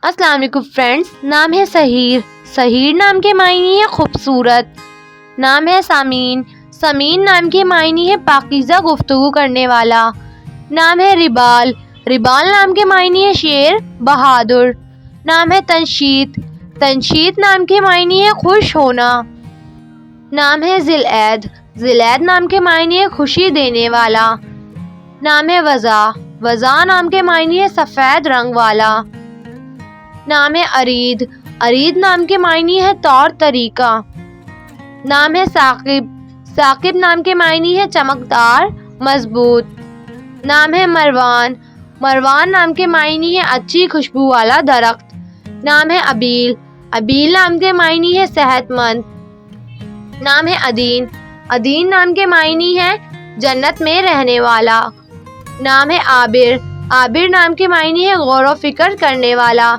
السلام علیکم فرینڈس، نام ہے سحیر۔ سحیر نام کے معنی ہے خوبصورت۔ نام ہے سامین۔ سامین نام کے معنی ہے پاکیزہ گفتگو کرنے والا۔ نام ہے ربال۔ ربال نام کے معنی ہے شیر، بہادر۔ نام ہے تنشیت۔ تنشیت نام کے معنی ہے خوش ہونا۔ نام ہے ذی العید۔ ذی العید نام کے معنی ہے خوشی دینے والا۔ نام ہے وضع۔ وضع نام کے معنی ہے سفید رنگ والا۔ نام ہے ارید۔ ارید نام کے معنی ہے طور طریقہ۔ نام ہے ثاقب۔ ثاقب نام کے معنی ہے چمکدار، مضبوط۔ نام ہے مروان۔ مروان نام کے معنی ہے اچھی خوشبو والا درخت۔ نام ہے ابیل۔ ابیل نام کے معنی ہے صحت مند۔ نام ہے عدین۔ عدین نام کے معنی ہے جنت میں رہنے والا۔ نام ہے عابر۔ عابر نام کے معنی ہے غور و فکر کرنے والا۔